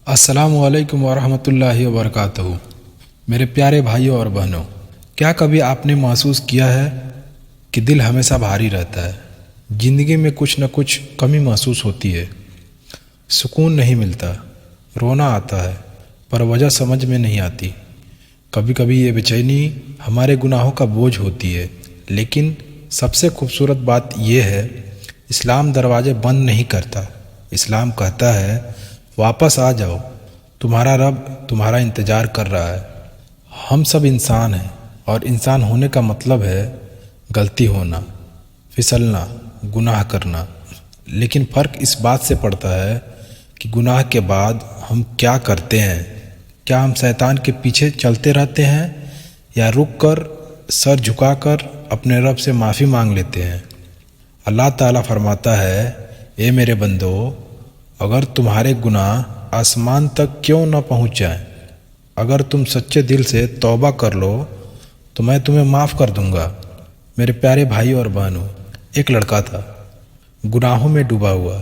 السلام علیکم ورحمۃ اللہ وبرکاتہ۔ میرے پیارے بھائیوں اور بہنوں، کیا کبھی آپ نے محسوس کیا ہے کہ دل ہمیشہ بھاری رہتا ہے؟ زندگی میں کچھ نہ کچھ کمی محسوس ہوتی ہے، سکون نہیں ملتا، رونا آتا ہے پر وجہ سمجھ میں نہیں آتی۔ کبھی کبھی یہ بے چینی ہمارے گناہوں کا بوجھ ہوتی ہے، لیکن سب سے خوبصورت بات یہ ہے، اسلام دروازے بند نہیں کرتا۔ اسلام کہتا ہے واپس آ جاؤ، تمہارا رب تمہارا انتظار کر رہا ہے۔ ہم سب انسان ہیں، اور انسان ہونے کا مطلب ہے غلطی ہونا، پھسلنا، گناہ کرنا۔ لیکن فرق اس بات سے پڑتا ہے کہ گناہ کے بعد ہم کیا کرتے ہیں۔ کیا ہم شیطان کے پیچھے چلتے رہتے ہیں، یا رک کر سر جھکا کر اپنے رب سے معافی مانگ لیتے ہیں؟ اللہ تعالیٰ فرماتا ہے، اے میرے بندو، اگر تمہارے گناہ آسمان تک کیوں نہ پہنچ جائیں، اگر تم سچے دل سے توبہ کر لو تو میں تمہیں معاف کر دوں گا۔ میرے پیارے بھائی اور بہنوں، ایک لڑکا تھا، گناہوں میں ڈوبا ہوا،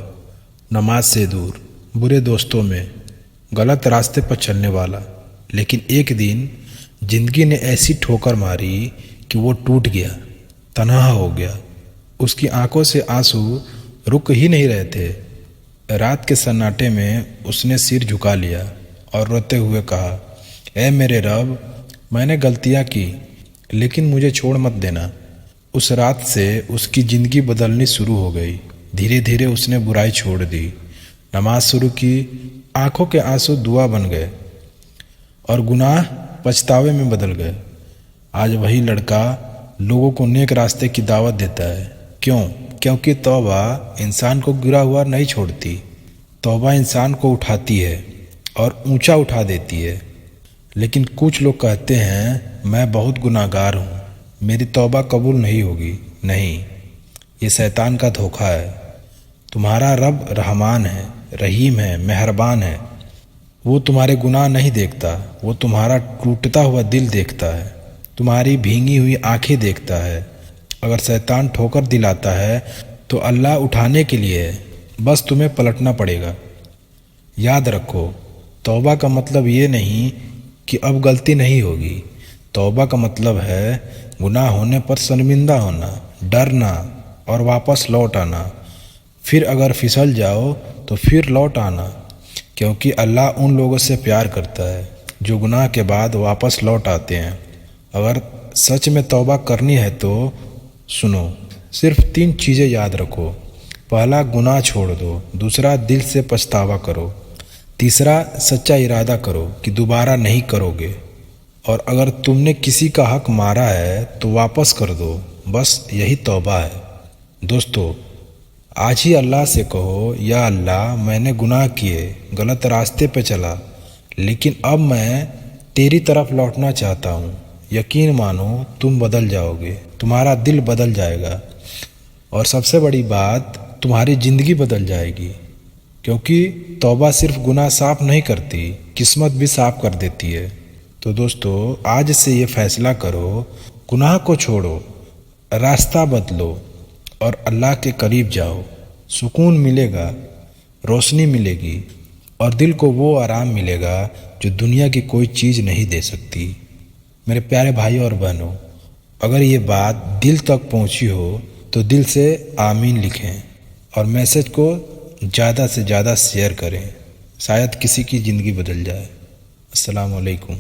نماز سے دور، برے دوستوں میں، غلط راستے پر چلنے والا۔ لیکن ایک دن زندگی نے ایسی ٹھوکر ماری کہ وہ ٹوٹ گیا، تنہا ہو گیا۔ اس کی آنکھوں سے آنسو رک ہی نہیں رہے تھے۔ رات کے سناٹے میں اس نے سر جھکا لیا اور روتے ہوئے کہا، اے میرے رب، میں نے غلطیاں کی، لیکن مجھے چھوڑ مت دینا۔ اس رات سے اس کی زندگی بدلنی شروع ہو گئی۔ دھیرے دھیرے اس نے برائی چھوڑ دی، نماز شروع کی، آنکھوں کے آنسو دعا بن گئے، اور گناہ پچھتاوے میں بدل گئے۔ آج وہی لڑکا لوگوں کو نیک راستے کی دعوت دیتا ہے۔ کیونکہ توبہ انسان کو گرا ہوا نہیں چھوڑتی، توبہ انسان کو اٹھاتی ہے اور اونچا اٹھا دیتی ہے۔ لیکن کچھ لوگ کہتے ہیں، میں بہت گناہ گار ہوں، میری توبہ قبول نہیں ہوگی۔ نہیں، یہ شیطان کا دھوکہ ہے۔ تمہارا رب رحمان ہے، رحیم ہے، مہربان ہے۔ وہ تمہارے گناہ نہیں دیکھتا، وہ تمہارا ٹوٹتا ہوا دل دیکھتا ہے، تمہاری بھینگی ہوئی آنکھیں دیکھتا ہے۔ اگر شیطان ٹھوکر دلاتا ہے تو اللہ اٹھانے کے لیے ہے، بس تمہیں پلٹنا پڑے گا۔ یاد رکھو، توبہ کا مطلب یہ نہیں کہ اب غلطی نہیں ہوگی۔ توبہ کا مطلب ہے گناہ ہونے پر شرمندہ ہونا، ڈرنا اور واپس لوٹ آنا۔ پھر اگر پھسل جاؤ تو پھر لوٹ آنا، کیونکہ اللہ ان لوگوں سے پیار کرتا ہے جو گناہ کے بعد واپس لوٹ آتے ہیں۔ اگر سچ میں توبہ کرنی ہے تو سنو، صرف 3 چیزیں یاد رکھو۔ پہلا، گناہ چھوڑ دو۔ دوسرا، دل سے پچھتاوا کرو۔ تیسرا، سچا ارادہ کرو کہ دوبارہ نہیں کرو گے۔ اور اگر تم نے کسی کا حق مارا ہے تو واپس کر دو، بس یہی توبہ ہے۔ دوستو، آج ہی اللہ سے کہو، یا اللہ، میں نے گناہ کیے، غلط راستے پہ چلا، لیکن اب میں تیری طرف لوٹنا چاہتا ہوں۔ یقین مانو، تم بدل جاؤ گے، تمہارا دل بدل جائے گا، اور سب سے بڑی بات، تمہاری زندگی بدل جائے گی۔ کیونکہ توبہ صرف گناہ صاف نہیں کرتی، قسمت بھی صاف کر دیتی ہے۔ تو دوستو، آج سے یہ فیصلہ کرو، گناہ کو چھوڑو، راستہ بدلو اور اللہ کے قریب جاؤ۔ سکون ملے گا، روشنی ملے گی، اور دل کو وہ آرام ملے گا جو دنیا کی کوئی چیز نہیں دے سکتی۔ میرے پیارے بھائیوں اور بہنوں، اگر یہ بات دل تک پہنچی ہو تو دل سے آمین لکھیں، اور میسج کو زیادہ سے زیادہ شیئر کریں، شاید کسی کی زندگی بدل جائے۔ السلام علیکم۔